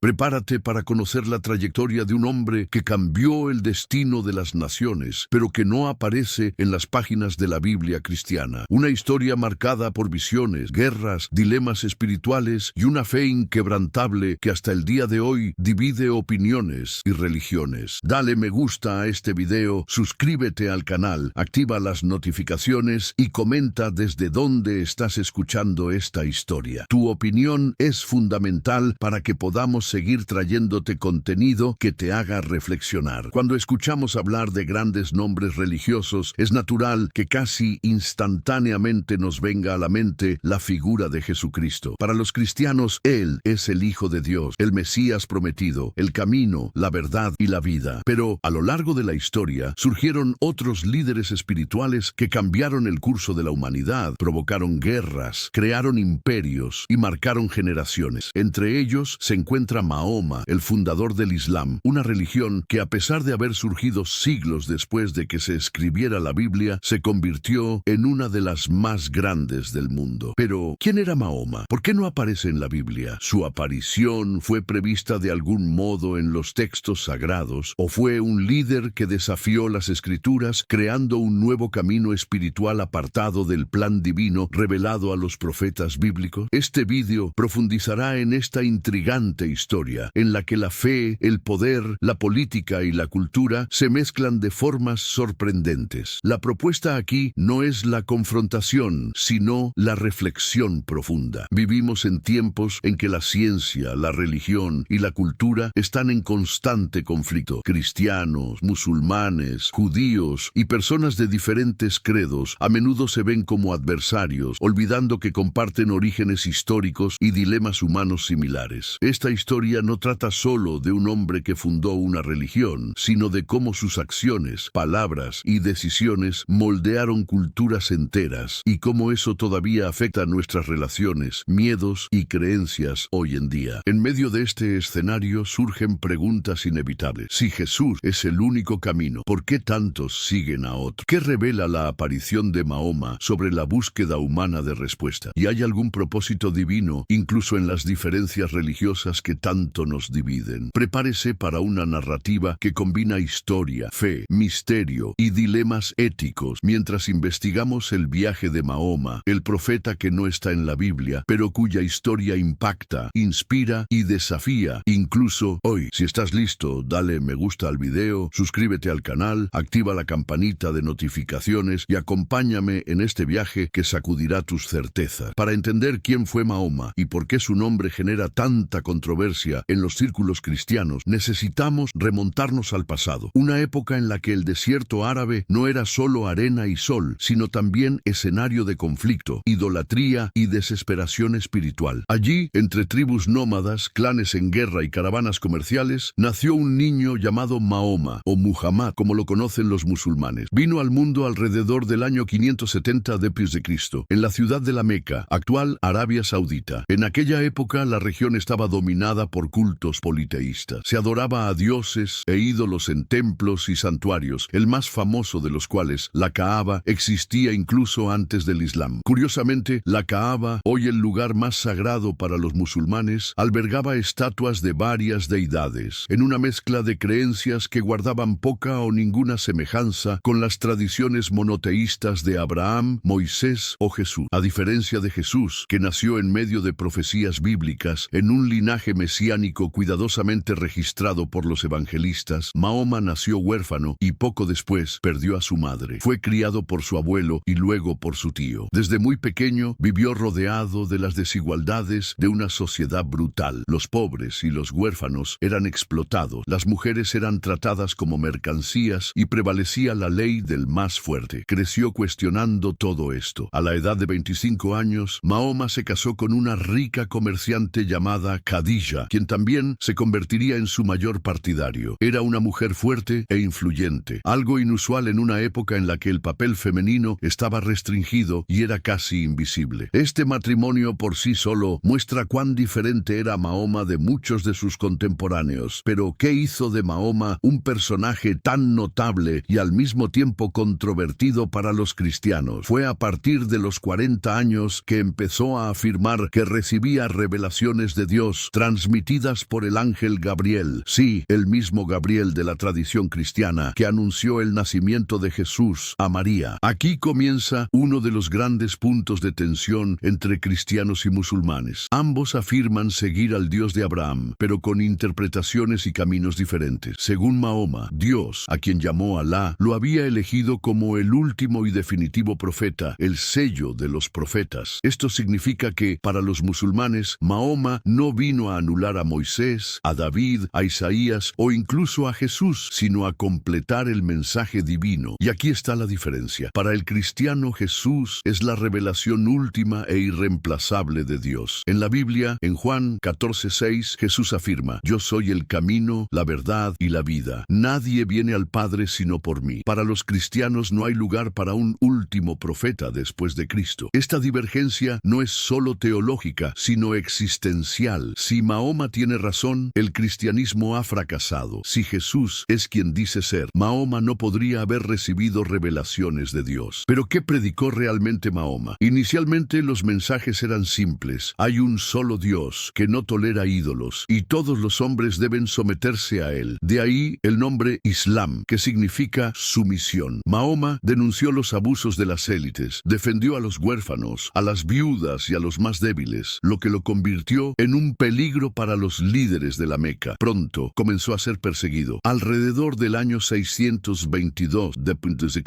Prepárate para conocer la trayectoria de un hombre que cambió el destino de las naciones, pero que no aparece en las páginas de la Biblia cristiana. Una historia marcada por visiones, guerras, dilemas espirituales y una fe inquebrantable que hasta el día de hoy divide opiniones y religiones. Dale me gusta a este video, suscríbete al canal, activa las notificaciones y comenta desde dónde estás escuchando esta historia. Tu opinión es fundamental para que podamos seguir trayéndote contenido que te haga reflexionar. Cuando escuchamos hablar de grandes nombres religiosos, es natural que casi instantáneamente nos venga a la mente la figura de Jesucristo. Para los cristianos, Él es el Hijo de Dios, el Mesías prometido, el camino, la verdad y la vida. Pero a lo largo de la historia surgieron otros líderes espirituales que cambiaron el curso de la humanidad, provocaron guerras, crearon imperios y marcaron generaciones. Entre ellos se encuentra Mahoma, el fundador del Islam, una religión que a pesar de haber surgido siglos después de que se escribiera la Biblia, se convirtió en una de las más grandes del mundo. Pero, ¿quién era Mahoma? ¿Por qué no aparece en la Biblia? ¿Su aparición fue prevista de algún modo en los textos sagrados o fue un líder que desafió las escrituras creando un nuevo camino espiritual apartado del plan divino revelado a los profetas bíblicos? Este vídeo profundizará en esta intrigante historia en la que la fe, el poder, la política y la cultura se mezclan de formas sorprendentes. La propuesta aquí no es la confrontación, sino la reflexión profunda. Vivimos en tiempos en que la ciencia, la religión y la cultura están en constante conflicto. Cristianos, musulmanes, judíos y personas de diferentes credos a menudo se ven como adversarios, olvidando que comparten orígenes históricos y dilemas humanos similares. Esta historia no trata solo de un hombre que fundó una religión, sino de cómo sus acciones, palabras y decisiones moldearon culturas enteras y cómo eso todavía afecta nuestras relaciones, miedos y creencias hoy en día. En medio de este escenario surgen preguntas inevitables. Si Jesús es el único camino, ¿por qué tantos siguen a otro? ¿Qué revela la aparición de Mahoma sobre la búsqueda humana de respuesta? ¿Y hay algún propósito divino, incluso en las diferencias religiosas que tanto nos dividen? Prepárese para una narrativa que combina historia, fe, misterio y dilemas éticos mientras investigamos el viaje de Mahoma, el profeta que no está en la Biblia, pero cuya historia impacta, inspira y desafía, incluso hoy. Si estás listo, dale me gusta al video, suscríbete al canal, activa la campanita de notificaciones y acompáñame en este viaje que sacudirá tus certezas. Para entender quién fue Mahoma y por qué su nombre genera tanta controversia en los círculos cristianos, necesitamos remontarnos al pasado, una época en la que el desierto árabe no era solo arena y sol, sino también escenario de conflicto, idolatría y desesperación espiritual. Allí, entre tribus nómadas, clanes en guerra y caravanas comerciales, nació un niño llamado Mahoma, o Muhammad, como lo conocen los musulmanes. Vino al mundo alrededor del año 570 d.C., en la ciudad de la Meca, actual Arabia Saudita. En aquella época, la región estaba dominada por cultos politeístas. Se adoraba a dioses e ídolos en templos y santuarios, el más famoso de los cuales, la Kaaba, existía incluso antes del Islam. Curiosamente, la Kaaba, hoy el lugar más sagrado para los musulmanes, albergaba estatuas de varias deidades, en una mezcla de creencias que guardaban poca o ninguna semejanza con las tradiciones monoteístas de Abraham, Moisés o Jesús. A diferencia de Jesús, que nació en medio de profecías bíblicas, en un linaje mesiánico cuidadosamente registrado por los evangelistas, Mahoma nació huérfano y poco después perdió a su madre. Fue criado por su abuelo y luego por su tío. Desde muy pequeño vivió rodeado de las desigualdades de una sociedad brutal. Los pobres y los huérfanos eran explotados, las mujeres eran tratadas como mercancías y prevalecía la ley del más fuerte. Creció cuestionando todo esto. A la edad de 25 años, Mahoma se casó con una rica comerciante llamada Khadija, quien también se convertiría en su mayor partidario. Era una mujer fuerte e influyente, algo inusual en una época en la que el papel femenino estaba restringido y era casi invisible. Este matrimonio por sí solo muestra cuán diferente era Mahoma de muchos de sus contemporáneos. Pero, ¿qué hizo de Mahoma un personaje tan notable y al mismo tiempo controvertido para los cristianos? Fue a partir de los 40 años que empezó a afirmar que recibía revelaciones de Dios transmitidas transmitidas por el ángel Gabriel. Sí, el mismo Gabriel de la tradición cristiana que anunció el nacimiento de Jesús a María. Aquí comienza uno de los grandes puntos de tensión entre cristianos y musulmanes. Ambos afirman seguir al Dios de Abraham, pero con interpretaciones y caminos diferentes. Según Mahoma, Dios, a quien llamó Alá, lo había elegido como el último y definitivo profeta, el sello de los profetas. Esto significa que, para los musulmanes, Mahoma no vino a anular a Moisés, a David, a Isaías o incluso a Jesús, sino a completar el mensaje divino. Y aquí está la diferencia. Para el cristiano, Jesús es la revelación última e irreemplazable de Dios. En la Biblia, en Juan 14:6, Jesús afirma: "Yo soy el camino, la verdad y la vida. Nadie viene al Padre sino por mí". Para los cristianos no hay lugar para un último profeta después de Cristo. Esta divergencia no es solo teológica, sino existencial. Si Mahoma tiene razón, el cristianismo ha fracasado. Si Jesús es quien dice ser, Mahoma no podría haber recibido revelaciones de Dios. ¿Pero qué predicó realmente Mahoma? Inicialmente los mensajes eran simples. Hay un solo Dios que no tolera ídolos y todos los hombres deben someterse a él. De ahí el nombre Islam, que significa sumisión. Mahoma denunció los abusos de las élites, defendió a los huérfanos, a las viudas y a los más débiles, lo que lo convirtió en un peligro para los líderes de la Meca. Pronto comenzó a ser perseguido. Alrededor del año 622 d.C.,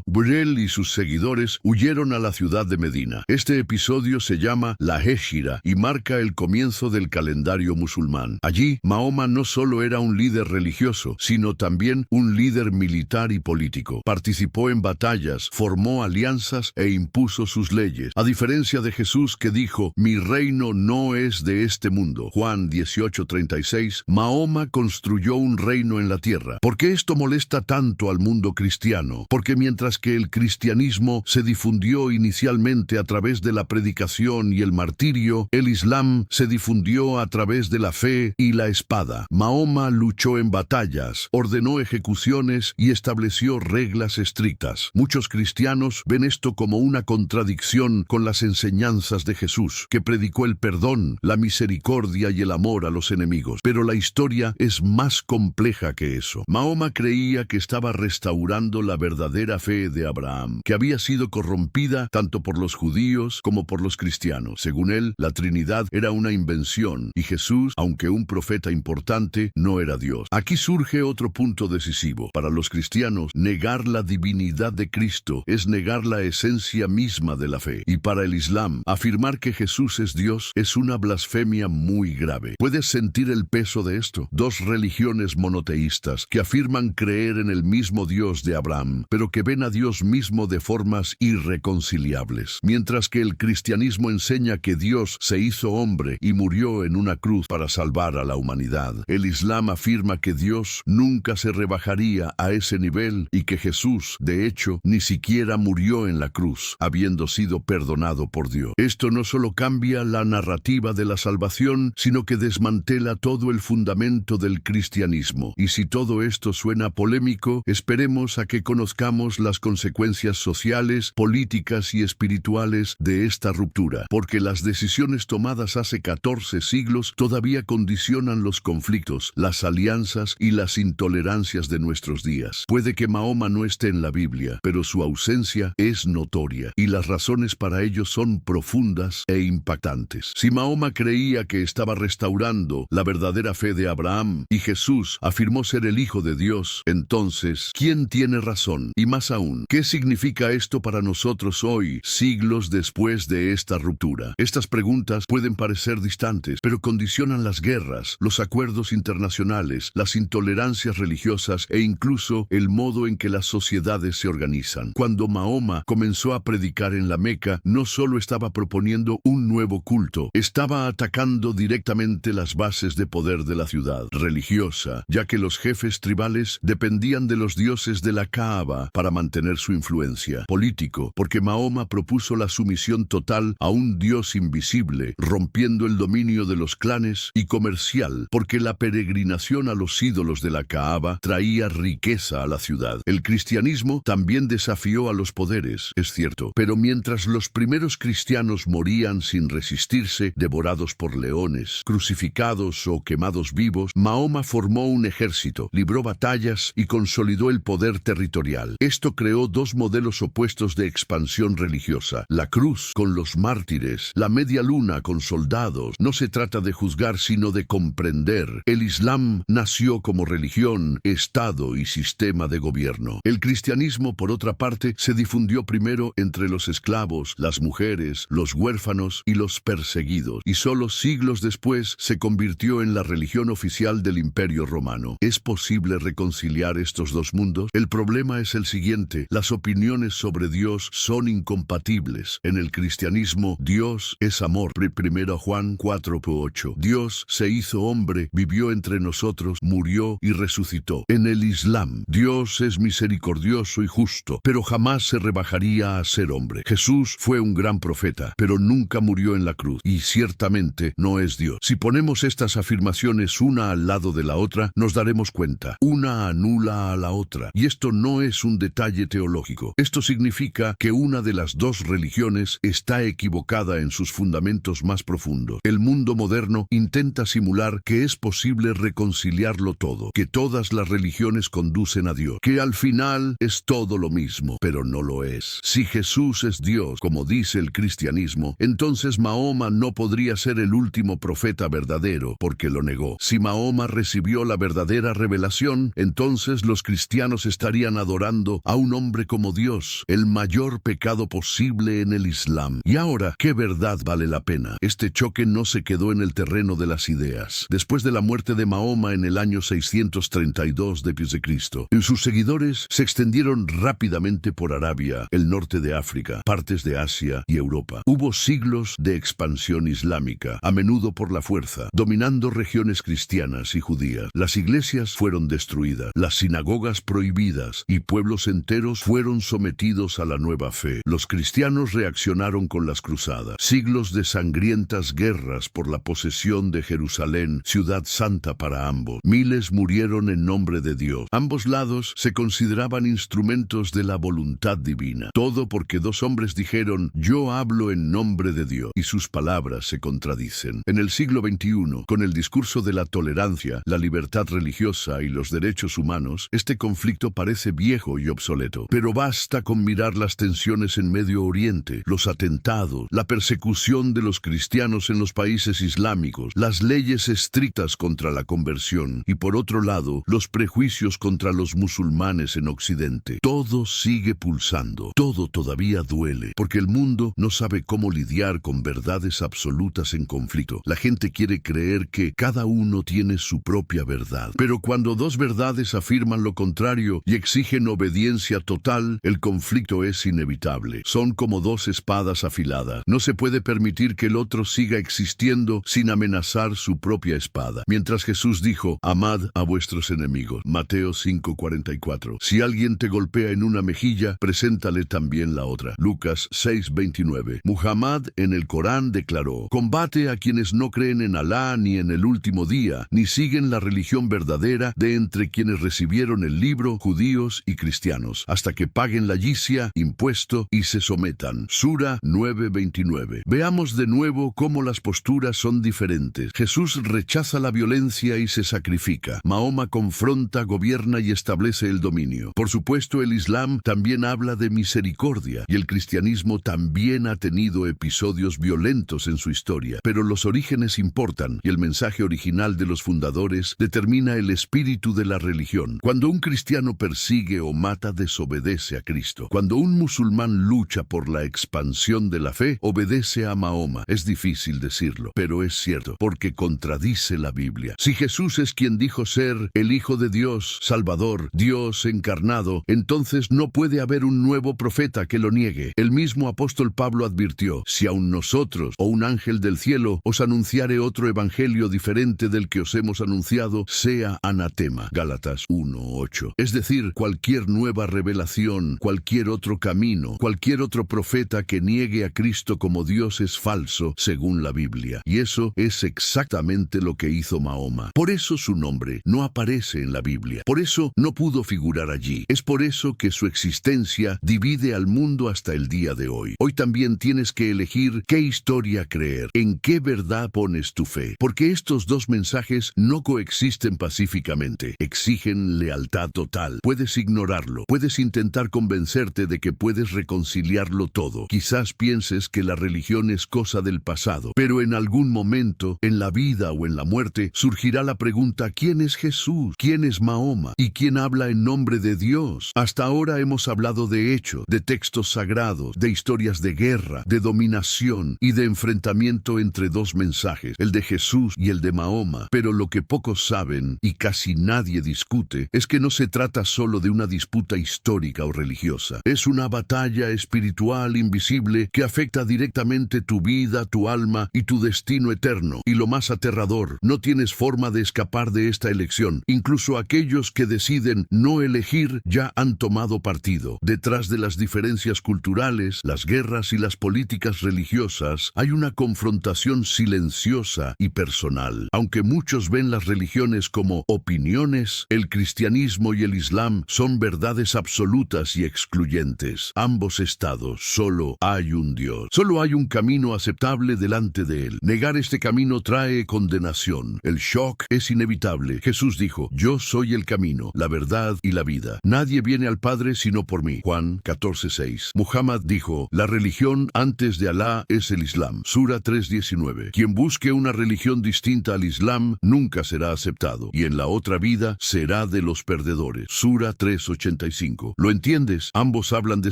Burel y sus seguidores huyeron a la ciudad de Medina. Este episodio se llama la Hégira y marca el comienzo del calendario musulmán. Allí, Mahoma no solo era un líder religioso, sino también un líder militar y político. Participó en batallas, formó alianzas e impuso sus leyes. A diferencia de Jesús, que dijo: "Mi reino no es de este mundo", Juan 18:36, Mahoma construyó un reino en la tierra. ¿Por qué esto molesta tanto al mundo cristiano? Porque mientras que el cristianismo se difundió inicialmente a través de la predicación y el martirio, el Islam se difundió a través de la fe y la espada. Mahoma luchó en batallas, ordenó ejecuciones y estableció reglas estrictas. Muchos cristianos ven esto como una contradicción con las enseñanzas de Jesús, que predicó el perdón, la misericordia y el amor a los enemigos. Pero la historia es más compleja que eso. Mahoma creía que estaba restaurando la verdadera fe de Abraham, que había sido corrompida tanto por los judíos como por los cristianos. Según él, la Trinidad era una invención y Jesús, aunque un profeta importante, no era Dios. Aquí surge otro punto decisivo. Para los cristianos, negar la divinidad de Cristo es negar la esencia misma de la fe. Y para el Islam, afirmar que Jesús es Dios es una blasfemia muy grave. ¿Puedes sentir el peso de esto? Dos religiones monoteístas que afirman creer en el mismo Dios de Abraham, pero que ven a Dios mismo de formas irreconciliables. Mientras que el cristianismo enseña que Dios se hizo hombre y murió en una cruz para salvar a la humanidad, el Islam afirma que Dios nunca se rebajaría a ese nivel y que Jesús, de hecho, ni siquiera murió en la cruz, habiendo sido perdonado por Dios. Esto no solo cambia la narrativa de la salvación, sino que desmantela todo el fundamento del cristianismo. Y si todo esto suena polémico, esperemos a que conozcamos las consecuencias sociales, políticas y espirituales de esta ruptura, porque las decisiones tomadas hace 14 siglos todavía condicionan los conflictos, las alianzas y las intolerancias de nuestros días. Puede que Mahoma no esté en la Biblia, pero su ausencia es notoria, y las razones para ello son profundas e impactantes. Si Mahoma creía que estaba restaurando la verdadera fe de Abraham y Jesús afirmó ser el Hijo de Dios, entonces, ¿quién tiene razón? Y más aún, ¿qué significa esto para nosotros hoy, siglos después de esta ruptura? Estas preguntas pueden parecer distantes, pero condicionan las guerras, los acuerdos internacionales, las intolerancias religiosas e incluso el modo en que las sociedades se organizan. Cuando Mahoma comenzó a predicar en la Meca, no solo estaba proponiendo un nuevo culto, estaba atacando directamente las bases de poder de la ciudad religiosa, ya que los jefes tribales dependían de los dioses de la Kaaba para mantener su influencia. Político, porque Mahoma propuso la sumisión total a un dios invisible, rompiendo el dominio de los clanes, y comercial, porque la peregrinación a los ídolos de la Kaaba traía riqueza a la ciudad. El cristianismo también desafió a los poderes, es cierto, pero mientras los primeros cristianos morían sin resistirse, devorados por leones, crucificados o quemados vivos, Mahoma formó un ejército, libró batallas y consolidó el poder territorial. Esto creó dos modelos opuestos de expansión religiosa: la cruz con los mártires, la media luna con soldados. No se trata de juzgar, sino de comprender. El Islam nació como religión, estado y sistema de gobierno. El cristianismo, por otra parte, se difundió primero entre los esclavos, las mujeres, los huérfanos y los perseguidos, y solo siglos después se convirtió en la religión oficial del Imperio Romano. ¿Es posible reconciliar estos dos mundos? El problema es el siguiente: las opiniones sobre Dios son incompatibles. En el cristianismo, Dios es amor. 1 Juan 4:8. Dios se hizo hombre, vivió entre nosotros, murió y resucitó. En el Islam, Dios es misericordioso y justo, pero jamás se rebajaría a ser hombre. Jesús fue un gran profeta, pero nunca murió en la cruz, y ciertamente no es Dios. Si ponemos estas afirmaciones una al lado de la otra, nos daremos cuenta: una anula a la otra. Y esto no es un detalle teológico. Esto significa que una de las dos religiones está equivocada en sus fundamentos más profundos. El mundo moderno intenta simular que es posible reconciliarlo todo, que todas las religiones conducen a Dios, que al final es todo lo mismo, pero no lo es. Si Jesús es Dios, como dice el cristianismo, entonces Mahoma no podría ser el último profeta verdadero, porque lo negó. Si Mahoma recibió la verdadera revelación, entonces los cristianos estarían adorando a un hombre como Dios, el mayor pecado posible en el Islam. Y ahora, ¿qué verdad vale la pena? Este choque no se quedó en el terreno de las ideas. Después de la muerte de Mahoma en el año 632 d.C., sus seguidores se extendieron rápidamente por Arabia, el norte de África, partes de Asia y Europa. Hubo siglos de expansión islámica, a menudo por la fuerza, dominando regiones cristianas y judías. Las iglesias fueron destruidas, las sinagogas prohibidas y pueblos enteros fueron sometidos a la nueva fe. Los cristianos reaccionaron con las cruzadas. Siglos de sangrientas guerras por la posesión de Jerusalén, ciudad santa para ambos. Miles murieron en nombre de Dios. Ambos lados se consideraban instrumentos de la voluntad divina. Todo porque dos hombres dijeron: yo hablo en nombre de Dios, y sus palabras se contradicen. En el siglo XXI, con el discurso de la tolerancia, la libertad religiosa y los derechos humanos, este conflicto parece viejo y obsoleto. Pero basta con mirar las tensiones en Medio Oriente, los atentados, la persecución de los cristianos en los países islámicos, las leyes estrictas contra la conversión y, por otro lado, los prejuicios contra los musulmanes en Occidente. Todo sigue pulsando, todo todavía duele, porque el mundo no sabe cómo lidiar con verdades absolutas en conflicto. La gente quiere creer que cada uno tiene su propia verdad. Pero cuando dos verdades afirman lo contrario y exigen obediencia total, el conflicto es inevitable. Son como dos espadas afiladas. No se puede permitir que el otro siga existiendo sin amenazar su propia espada. Mientras Jesús dijo: amad a vuestros enemigos, Mateo 5:44. Si alguien te golpea en una mejilla, preséntale también la otra, Lucas 6:29. Muhammad en el Corán declaró: combate a quienes no creen en Alá ni en el último día, ni siguen la religión verdadera de entre quienes recibieron el libro, judíos y cristianos, hasta que paguen la yizia, impuesto, y se sometan. Sura 9:29. Veamos de nuevo cómo las posturas son diferentes. Jesús rechaza la violencia y se sacrifica. Mahoma confronta, gobierna y establece el dominio. Por supuesto, el Islam también habla de misericordia, y el cristianismo también ha tenido episodios violentos en su historia. Pero los orígenes importan, y el mensaje original de los fundadores determina el espíritu de la religión. Cuando un cristiano persigue o mata, desobedece a Cristo. Cuando un musulmán lucha por la expansión de la fe, obedece a Mahoma. Es difícil decirlo, pero es cierto, porque contradice la Biblia. Si Jesús es quien dijo ser el Hijo de Dios, Salvador, Dios encarnado, entonces no puede haber un nuevo profeta que lo niegue. El mismo apóstol Pablo advirtió: si aun nosotros o un ángel del cielo os anunciare otro evangelio diferente del que os hemos anunciado, sea anatema. Gálatas 1:8. Es decir, cualquier nueva revelación, cualquier otro camino, cualquier otro profeta que niegue a Cristo como Dios es falso, según la Biblia. Y eso es exactamente lo que hizo Mahoma. Por eso su nombre no aparece en la Biblia. Por eso no pudo figurar allí. Es por eso que su existencia divide al mundo hasta el día de hoy. Hoy también tienes que elegir qué historia creer, en qué verdad poner pones tu fe. Porque estos dos mensajes no coexisten pacíficamente. Exigen lealtad total. Puedes ignorarlo. Puedes intentar convencerte de que puedes reconciliarlo todo. Quizás pienses que la religión es cosa del pasado, pero en algún momento, en la vida o en la muerte, surgirá la pregunta: ¿quién es Jesús? ¿Quién es Mahoma? ¿Y quién habla en nombre de Dios? Hasta ahora hemos hablado de hechos, de textos sagrados, de historias de guerra, de dominación y de enfrentamiento entre dos mensajes, el de Jesús y el de Mahoma. Pero lo que pocos saben y casi nadie discute es que no se trata solo de una disputa histórica o religiosa. Es una batalla espiritual invisible que afecta directamente tu vida, tu alma y tu destino eterno. Y lo más aterrador, no tienes forma de escapar de esta elección. Incluso aquellos que deciden no elegir ya han tomado partido. Detrás de las diferencias culturales, las guerras y las políticas religiosas, hay una confrontación silenciosa y personal. Aunque muchos ven las religiones como opiniones, el cristianismo y el islam son verdades absolutas y excluyentes. Ambos estados, solo hay un Dios. Solo hay un camino aceptable delante de él. Negar este camino trae condenación. El shock es inevitable. Jesús dijo: yo soy el camino, la verdad y la vida. Nadie viene al Padre sino por mí. Juan 14:6. Muhammad dijo: la religión antes de Alá es el Islam. Sura 3:19. Quien busque una religión distinta al Islam nunca será aceptado, y en la otra vida será de los perdedores. Sura 3:85. ¿Lo entiendes? Ambos hablan de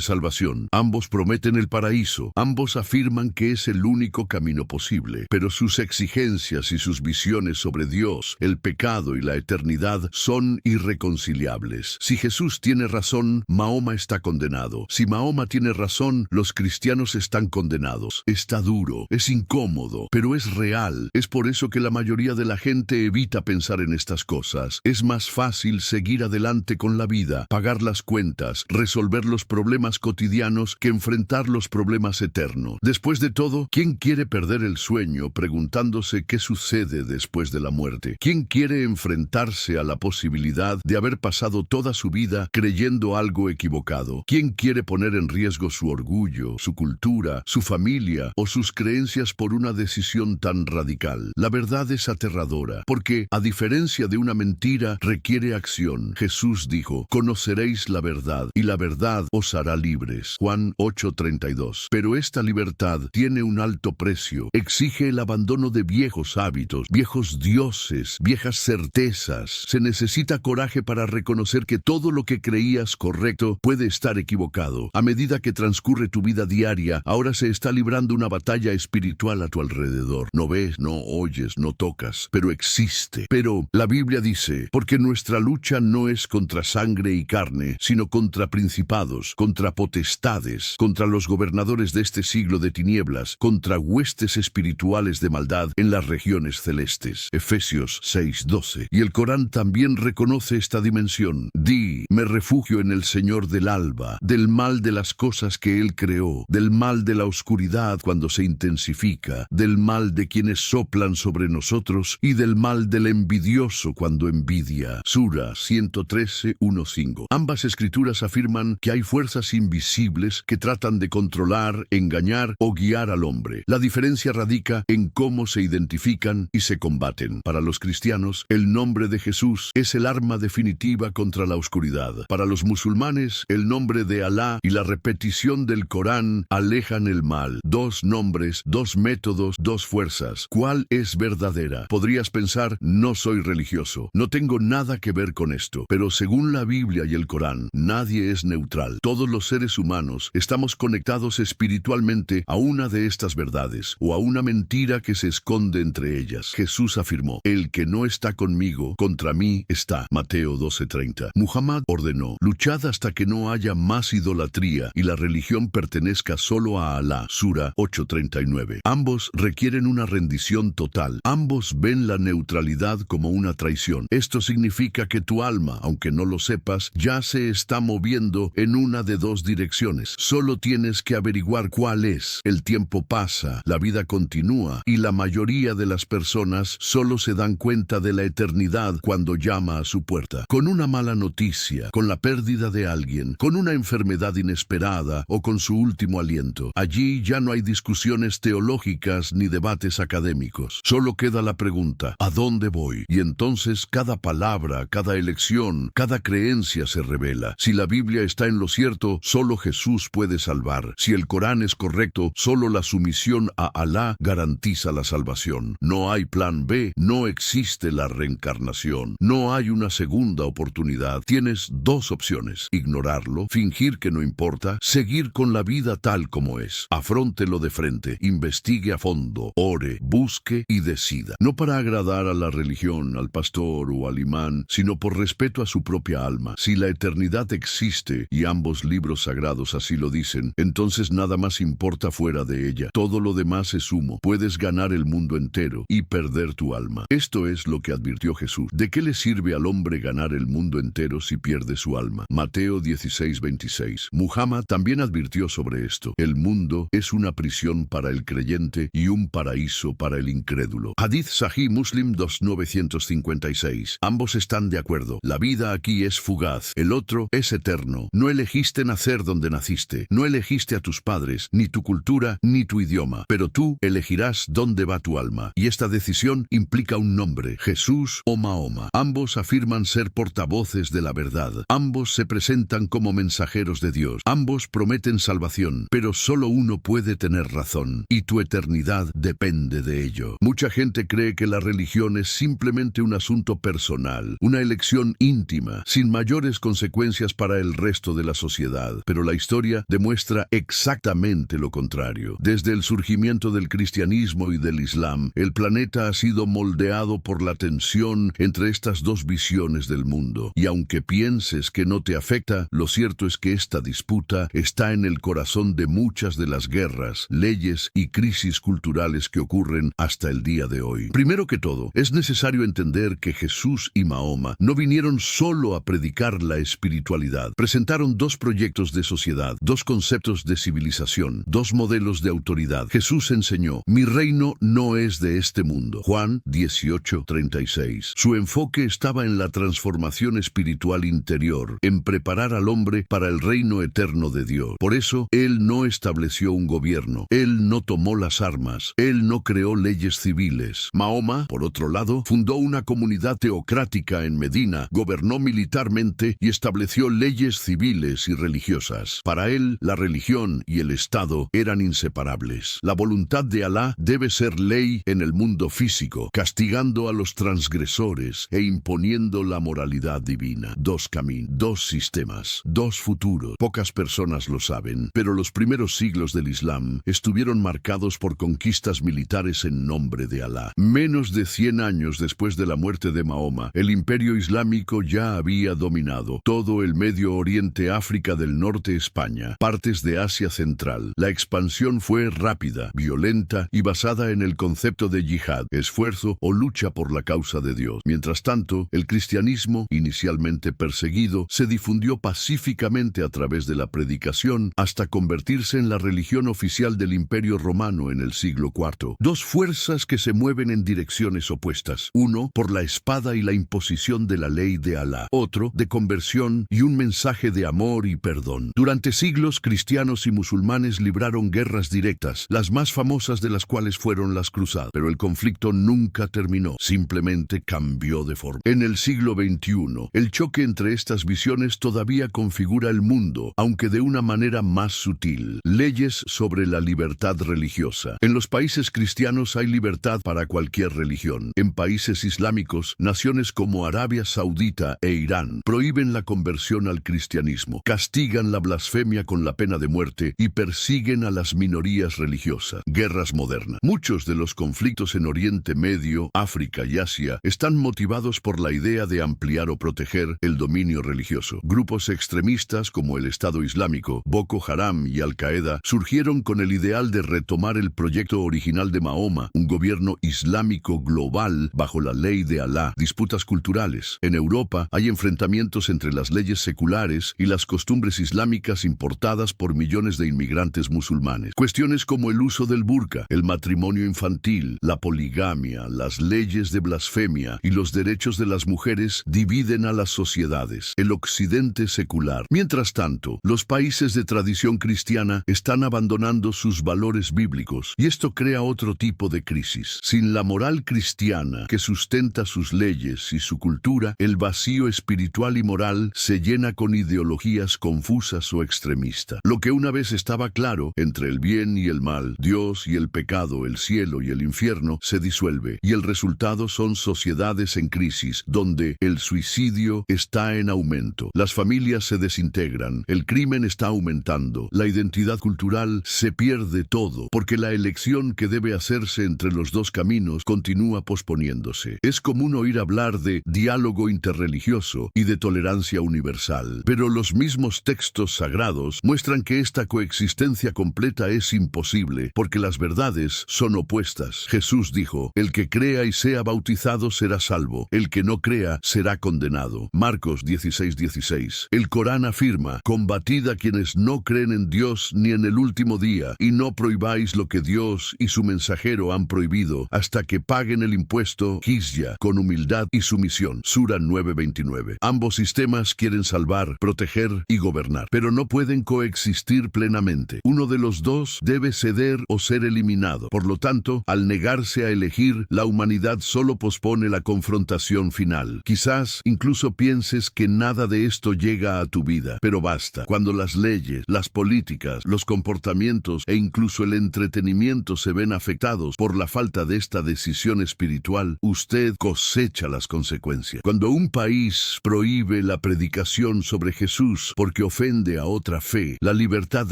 salvación. Ambos prometen el paraíso. Ambos afirman que es el único camino posible. Pero sus exigencias y sus visiones sobre Dios, el pecado y la eternidad son irreconciliables. Si Jesús tiene razón, Mahoma está condenado. Si Mahoma tiene razón, los cristianos están condenados. Está duro, es incómodo, pero es real. Es por eso que la mayoría de la gente evita pensar en estas cosas. Es más fácil seguir adelante con la vida, pagar las cuentas, resolver los problemas cotidianos que enfrentar los problemas eternos. Después de todo, ¿quién quiere perder el sueño preguntándose qué sucede después de la muerte? ¿Quién quiere enfrentarse a la posibilidad de haber pasado toda su vida creyendo algo equivocado? ¿Quién quiere poner en riesgo su orgullo, su cultura, su familia o sus creencias por una decisión tan radical? La verdad es aterradora, porque, a diferencia de una mentira, requiere acción. Jesús dijo: conoceréis la verdad, y la verdad os hará libres. Juan 8:32. Pero esta libertad tiene un alto precio. Exige el abandono de viejos hábitos, viejos dioses, viejas certezas. Se necesita coraje para reconocer que todo lo que creías correcto puede estar equivocado. A medida que transcurre tu vida diaria, ahora se está librando una batalla espiritual a tu alrededor. No ves, no oyes, no tocas, pero existe. Pero la Biblia dice: porque nuestra lucha no es contra sangre y carne, sino contra principados, contra potestades, contra los gobernadores de este siglo de tinieblas, contra huestes espirituales de maldad en las regiones celestes. Efesios 6:12. Y el Corán también reconoce esta dimensión. Di: me refugio en el Señor del alba, del mal de las cosas que Él creó, del mal de la oscuridad cuando se intensifica, del mal de quienes soplan sobre nosotros y del mal del envidioso cuando envidia. Sura 113:1-5. Ambas escrituras afirman que hay fuerzas invisibles que tratan de controlar, engañar o guiar al hombre. La diferencia radica en cómo se identifican y se combaten. Para los cristianos, el nombre de Jesús es el arma definitiva contra la oscuridad. Para los musulmanes, el nombre de Alá y la repetición del Corán alejan el mal. Dos nombres, dos métodos, dos fuerzas. ¿Cuál es verdadera? Podrías pensar: no soy religioso, no tengo nada que ver con esto. Pero según la Biblia y el Corán, nadie es neutral. Todos los seres humanos estamos conectados espiritualmente a una de estas verdades, o a una mentira que se esconde entre ellas. Jesús afirmó: el que no está conmigo, contra mí está. Mateo 12:30. Muhammad ordenó: luchad hasta que no haya más idolatría y la religión pertenezca solo a Alá. Sura 8:39. Ambos requieren una rendición total. Ambos ven la neutralidad como una traición. Esto significa que tu alma, aunque no lo sepas, ya se está moviendo en una de dos direcciones. Solo tienes que averiguar cuál es. El tiempo pasa, la vida continúa, y la mayoría de las personas solo se dan cuenta de la eternidad cuando llama a su puerta. Con una mala noticia, con la pérdida de alguien, con una enfermedad inesperada o con su último aliento. Allí ya no hay discusiones teológicas ni debates académicos. académicos. Solo queda la pregunta, ¿a dónde voy? Y entonces cada palabra, cada elección, cada creencia se revela. Si la Biblia está en lo cierto, solo Jesús puede salvar. Si el Corán es correcto, solo la sumisión a Alá garantiza la salvación. No hay plan B, no existe la reencarnación, no hay una segunda oportunidad. Tienes dos opciones: ignorarlo, fingir que no importa, seguir con la vida tal como es. Afróntelo de frente, investigue a fondo, ore, busque y decida. No para agradar a la religión, al pastor o al imán, sino por respeto a su propia alma. Si la eternidad existe, y ambos libros sagrados así lo dicen, entonces nada más importa fuera de ella. Todo lo demás es humo. Puedes ganar el mundo entero y perder tu alma. Esto es lo que advirtió Jesús. ¿De qué le sirve al hombre ganar el mundo entero si pierde su alma? Mateo 16:26. Muhammad también advirtió sobre esto. El mundo es una prisión para el creyente y un paraíso para el incrédulo. Hadith Sahih Muslim 2956. Ambos están de acuerdo. La vida aquí es fugaz, el otro es eterno. No elegiste nacer donde naciste, no elegiste a tus padres, ni tu cultura, ni tu idioma, pero tú elegirás dónde va tu alma. Y esta decisión implica un nombre: Jesús o Mahoma. Ambos afirman ser portavoces de la verdad. Ambos se presentan como mensajeros de Dios. Ambos prometen salvación, pero solo uno puede tener razón, y tu eternidad depende de ello. Mucha gente cree que la religión es simplemente un asunto personal, una elección íntima, sin mayores consecuencias para el resto de la sociedad. Pero la historia demuestra exactamente lo contrario. Desde el surgimiento del cristianismo y del islam, el planeta ha sido moldeado por la tensión entre estas dos visiones del mundo. Y aunque pienses que no te afecta, lo cierto es que esta disputa está en el corazón de muchas de las guerras, leyes y crisis culturales que ocurren hasta el día de hoy. Primero que todo, es necesario entender que Jesús y Mahoma no vinieron solo a predicar la espiritualidad. Presentaron dos proyectos de sociedad, dos conceptos de civilización, dos modelos de autoridad. Jesús enseñó: mi reino no es de este mundo. Juan 18:36. Su enfoque estaba en la transformación espiritual interior, en preparar al hombre para el reino eterno de Dios. Por eso, Él no estableció un gobierno, Él no tomó las armas, Él no creó leyes civiles. Mahoma, por otro lado, fundó una comunidad teocrática en Medina, gobernó militarmente y estableció leyes civiles y religiosas. Para él, la religión y el Estado eran inseparables. La voluntad de Alá debe ser ley en el mundo físico, castigando a los transgresores e imponiendo la moralidad divina. Dos caminos, dos sistemas, dos futuros. Pocas personas lo saben, pero los primeros siglos del Islam estuvieron marcados por conquistas militares en nombre de Alá. Menos de 100 años después de la muerte de Mahoma, el imperio islámico ya había dominado todo el Medio Oriente, África del Norte, España, partes de Asia Central. La expansión fue rápida, violenta y basada en el concepto de yihad, esfuerzo o lucha por la causa de Dios. Mientras tanto, el cristianismo, inicialmente perseguido, se difundió pacíficamente a través de la predicación hasta convertirse en la religión oficial del Imperio Romano en el siglo IV. Dos fuerzas que se mueven en direcciones opuestas: uno por la espada y la imposición de la ley de Alá, otro de conversión y un mensaje de amor y perdón. Durante siglos, cristianos y musulmanes libraron guerras directas, las más famosas de las cuales fueron las cruzadas. Pero el conflicto nunca terminó, simplemente cambió de forma. En el siglo XXI, el choque entre estas visiones todavía configura el mundo, aunque de una manera más sutil. Leyes sobre la libertad religiosa. En los países cristianos hay libertad para cualquier religión. En países islámicos, naciones como Arabia Saudita e Irán prohíben la conversión al cristianismo, castigan la blasfemia con la pena de muerte y persiguen a las minorías religiosas. Guerras modernas. Muchos de los conflictos en Oriente Medio, África y Asia están motivados por la idea de ampliar o proteger el dominio religioso. Grupos extremistas como el Estado Islámico, Boko Haram y Al-Qaeda surgieron con el ideal de retomar el proyecto original de Mahoma, un gobierno islámico global bajo la ley de Alá. Disputas culturales. En Europa hay enfrentamientos entre las leyes seculares y las costumbres islámicas importadas por millones de inmigrantes musulmanes. Cuestiones como el uso del burka, el matrimonio infantil, la poligamia, las leyes de blasfemia y los derechos de las mujeres dividen a las sociedades. El occidente secular. Mientras tanto, los países de tradición cristiana están abandonando sus valores bíblicos, y esto crea otro tipo tipo de crisis. Sin la moral cristiana que sustenta sus leyes y su cultura, el vacío espiritual y moral se llena con ideologías confusas o extremistas. Lo que una vez estaba claro entre el bien y el mal, Dios y el pecado, el cielo y el infierno, se disuelve, y el resultado son sociedades en crisis, donde el suicidio está en aumento, las familias se desintegran, el crimen está aumentando, la identidad cultural se pierde todo, porque la elección que debe hacerse entre los dos caminos continúa posponiéndose. Es común oír hablar de diálogo interreligioso y de tolerancia universal, pero los mismos textos sagrados muestran que esta coexistencia completa es imposible, porque las verdades son opuestas. Jesús dijo: el que crea y sea bautizado será salvo, el que no crea será condenado. Marcos 16:16. El Corán afirma: combatid a quienes no creen en Dios ni en el último día, y no prohibáis lo que Dios y su mensajero han prohibido, hasta que paguen el impuesto jizya con humildad y sumisión. Sura 9:29. Ambos sistemas quieren salvar, proteger y gobernar, pero no pueden coexistir plenamente. Uno de los dos debe ceder o ser eliminado. Por lo tanto, al negarse a elegir, la humanidad solo pospone la confrontación final. Quizás incluso pienses que nada de esto llega a tu vida, pero basta. Cuando las leyes, las políticas, los comportamientos e incluso el entretenimiento se ven afectados por la falta de esta decisión espiritual, usted cosecha las consecuencias. Cuando un país prohíbe la predicación sobre Jesús porque ofende a otra fe, la libertad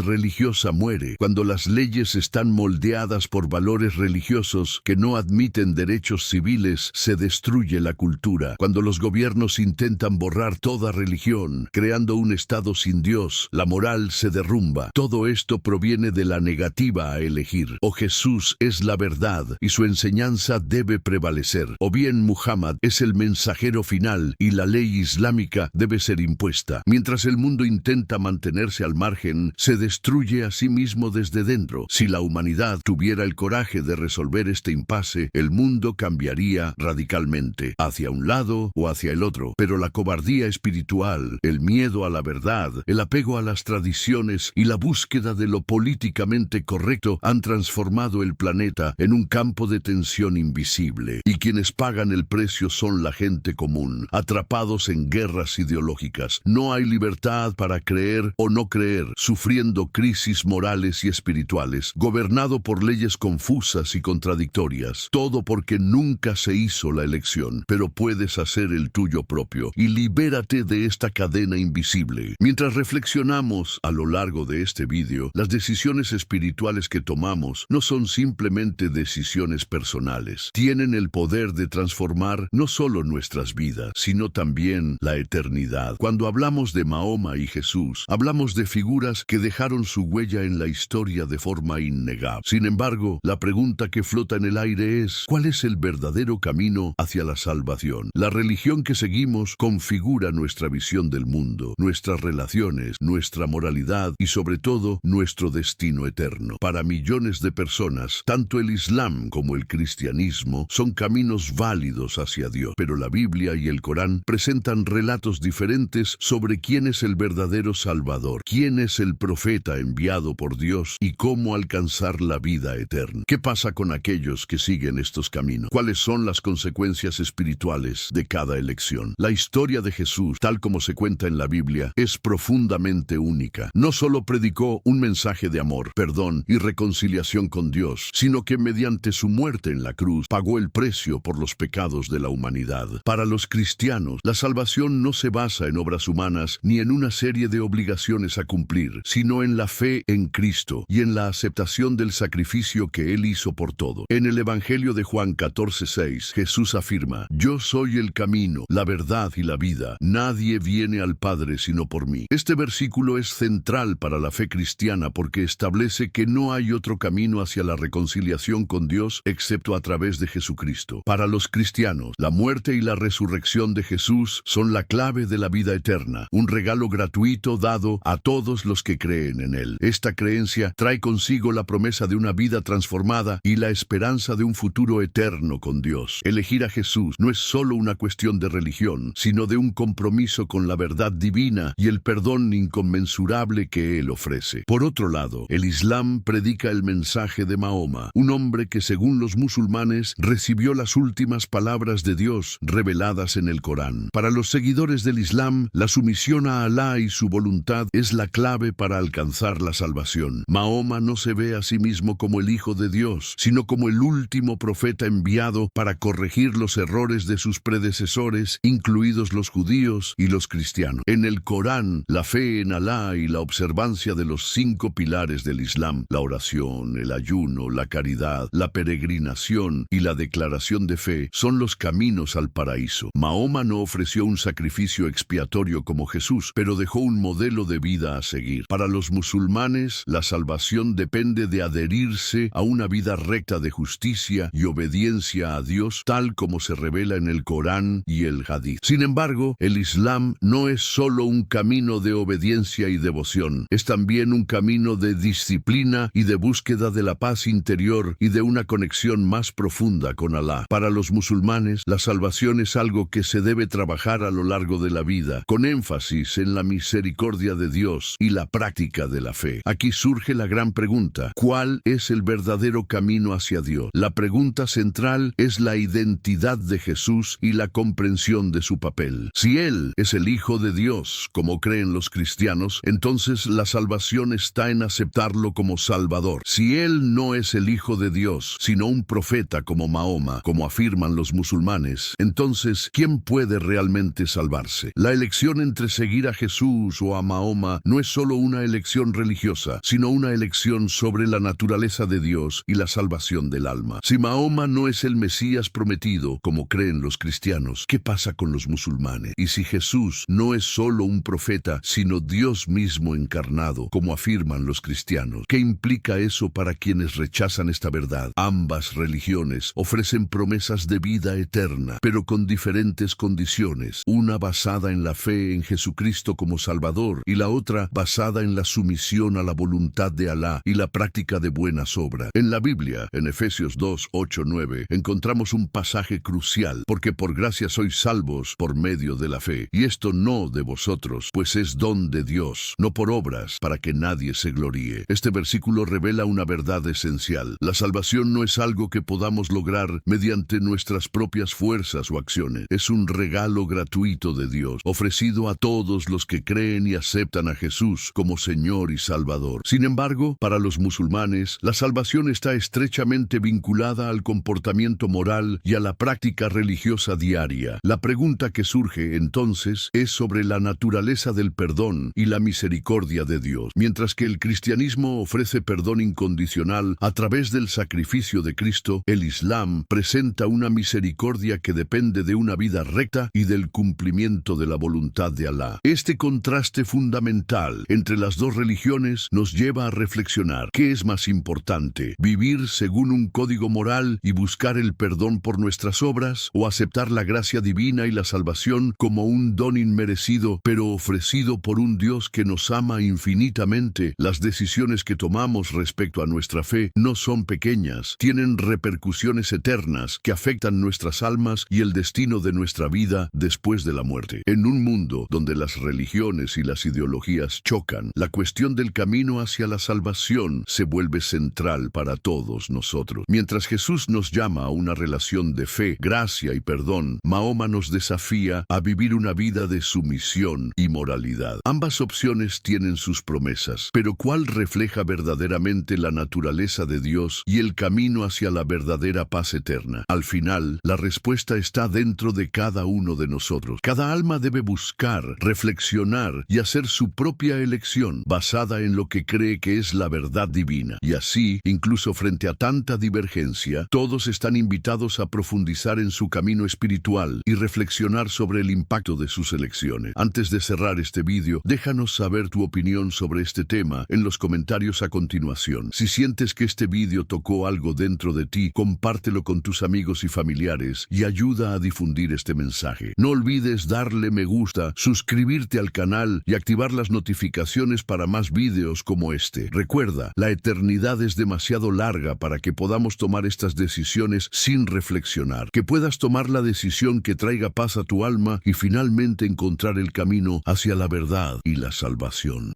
religiosa muere. Cuando las leyes están moldeadas por valores religiosos que no admiten derechos civiles, se destruye la cultura. Cuando los gobiernos intentan borrar toda religión, creando un Estado sin Dios, la moral se derrumba. Todo esto proviene de la negativa a elegir. O Jesús es la verdad y su enseñanza debe prevalecer, o bien Muhammad es el mensajero final y la ley islámica debe ser impuesta. Mientras el mundo intenta mantenerse al margen, se destruye a sí mismo desde dentro. Si la humanidad tuviera el coraje de resolver este impasse, el mundo cambiaría radicalmente, hacia un lado o hacia el otro. Pero la cobardía espiritual, el miedo a la verdad, el apego a las tradiciones y la búsqueda de lo políticamente correcto han transformado el planeta en un campo de tensión invisible. Y quienes pagan el precio son la gente común, atrapados en guerras ideológicas. No hay libertad para creer o no creer, sufriendo crisis morales y espirituales, gobernado por leyes confusas y contradictorias. Todo porque nunca se hizo la elección, pero puedes hacer el tuyo propio y libérate de esta cadena invisible. Mientras reflexionamos a lo largo de este vídeo, las decisiones espirituales que tomamos no son simplemente decisiones personales. Tienen el poder de transformar no solo nuestras vidas, sino también la eternidad. Cuando hablamos de Mahoma y Jesús, hablamos de figuras que dejaron su huella en la historia de forma innegable. Sin embargo, la pregunta que flota en el aire es: ¿cuál es el verdadero camino hacia la salvación? La religión que seguimos configura nuestra visión del mundo, nuestras relaciones, nuestra moralidad y sobre todo nuestro destino eterno. Para millones de personas, tanto el Islam como el cristianismo son caminos válidos hacia Dios, pero la Biblia y el Corán presentan relatos diferentes sobre quién es el verdadero Salvador, quién es el profeta enviado por Dios y cómo alcanzar la vida eterna. ¿Qué pasa con aquellos que siguen estos caminos? ¿Cuáles son las consecuencias espirituales de cada elección? La historia de Jesús, tal como se cuenta en la Biblia, es profundamente única. No solo predicó un mensaje de amor, perdón y reconciliación con Dios, sino que mediante su muerte en la cruz pagó el precio por los pecados de la humanidad. Para los cristianos, la salvación no se basa en obras humanas ni en una serie de obligaciones a cumplir, sino en la fe en Cristo y en la aceptación del sacrificio que Él hizo por todo. En el Evangelio de Juan 14:6, Jesús afirma: yo soy el camino, la verdad y la vida. Nadie viene al Padre sino por mí. Este versículo es central para la fe cristiana porque establece que no hay otro camino hacia la reconciliación con Dios excepto a través de Jesucristo. Para los cristianos, la muerte y la resurrección de Jesús son la clave de la vida eterna, un regalo gratuito dado a todos los que creen en Él. Esta creencia trae consigo la promesa de una vida transformada y la esperanza de un futuro eterno con Dios. Elegir a Jesús no es solo una cuestión de religión, sino de un compromiso con la verdad divina y el perdón inconmensurable que Él ofrece. Por otro lado, el Islam predica el mensaje de Mahoma, un un hombre que según los musulmanes recibió las últimas palabras de Dios reveladas en el Corán. Para los seguidores del Islam, la sumisión a Alá y su voluntad es la clave para alcanzar la salvación. Mahoma no se ve a sí mismo como el Hijo de Dios, sino como el último profeta enviado para corregir los errores de sus predecesores, incluidos los judíos y los cristianos. En el Corán, la fe en Alá y la observancia de los 5 pilares del Islam, la oración, el ayuno, la caridad, la peregrinación y la declaración de fe, son los caminos al paraíso. Mahoma no ofreció un sacrificio expiatorio como Jesús, pero dejó un modelo de vida a seguir. Para los musulmanes, la salvación depende de adherirse a una vida recta de justicia y obediencia a Dios, tal como se revela en el Corán y el Hadith. Sin embargo, el Islam no es solo un camino de obediencia y devoción, es también un camino de disciplina y de búsqueda de la paz interior y de una conexión más profunda con Alá. Para los musulmanes, la salvación es algo que se debe trabajar a lo largo de la vida, con énfasis en la misericordia de Dios y la práctica de la fe. Aquí surge la gran pregunta: ¿cuál es el verdadero camino hacia Dios? La pregunta central es la identidad de Jesús y la comprensión de su papel. Si Él es el Hijo de Dios, como creen los cristianos, entonces la salvación está en aceptarlo como Salvador. Si Él no es el Hijo de Dios, sino un profeta como Mahoma, como afirman los musulmanes, entonces, ¿quién puede realmente salvarse? La elección entre seguir a Jesús o a Mahoma no es solo una elección religiosa, sino una elección sobre la naturaleza de Dios y la salvación del alma. Si Mahoma no es el Mesías prometido, como creen los cristianos, ¿qué pasa con los musulmanes? Y si Jesús no es solo un profeta, sino Dios mismo encarnado, como afirman los cristianos, ¿qué implica eso para quienes rechazan esta verdad? Ambas religiones ofrecen promesas de vida eterna, pero con diferentes condiciones, una basada en la fe en Jesucristo como Salvador y la otra basada en la sumisión a la voluntad de Alá y la práctica de buenas obras. En la Biblia, en Efesios 2, 8, 9, encontramos un pasaje crucial: porque por gracia sois salvos por medio de la fe, y esto no de vosotros, pues es don de Dios, no por obras, para que nadie se gloríe. Este versículo revela una verdad esencial: la salvación no es algo que podamos lograr mediante nuestras propias fuerzas o acciones. Es un regalo gratuito de Dios, ofrecido a todos los que creen y aceptan a Jesús como Señor y Salvador. Sin embargo, para los musulmanes, la salvación está estrechamente vinculada al comportamiento moral y a la práctica religiosa diaria. La pregunta que surge entonces es sobre la naturaleza del perdón y la misericordia de Dios. Mientras que el cristianismo ofrece perdón incondicional a través del sacrificio de Cristo, el Islam presenta una misericordia que depende de una vida recta y del cumplimiento de la voluntad de Alá. Este contraste fundamental entre las dos religiones nos lleva a reflexionar: ¿qué es más importante? ¿Vivir según un código moral y buscar el perdón por nuestras obras, o aceptar la gracia divina y la salvación como un don inmerecido, pero ofrecido por un Dios que nos ama infinitamente? Las decisiones que tomamos respecto a nuestra fe no son pequeñas, tienen repercusiones eternas que afectan nuestras almas y el destino de nuestra vida después de la muerte. En un mundo donde las religiones y las ideologías chocan, la cuestión del camino hacia la salvación se vuelve central para todos nosotros. Mientras Jesús nos llama a una relación de fe, gracia y perdón, Mahoma nos desafía a vivir una vida de sumisión y moralidad. Ambas opciones tienen sus promesas, pero ¿cuál refleja verdaderamente la naturaleza de Dios y el camino hacia la verdadera paz eterna? Al final, la respuesta está dentro de cada uno de nosotros. Cada alma debe buscar, reflexionar y hacer su propia elección, basada en lo que cree que es la verdad divina. Y así, incluso frente a tanta divergencia, todos están invitados a profundizar en su camino espiritual y reflexionar sobre el impacto de sus elecciones. Antes de cerrar este vídeo, déjanos saber tu opinión sobre este tema en los comentarios a continuación. Si sientes que este vídeo tocó algo dentro de ti, compártelo con tus amigos y familiares y ayuda a difundir este mensaje. No olvides darle me gusta, suscribirte al canal y activar las notificaciones para más vídeos como este. Recuerda, la eternidad es demasiado larga para que podamos tomar estas decisiones sin reflexionar. Que puedas tomar la decisión que traiga paz a tu alma y finalmente encontrar el camino hacia la verdad y la salvación.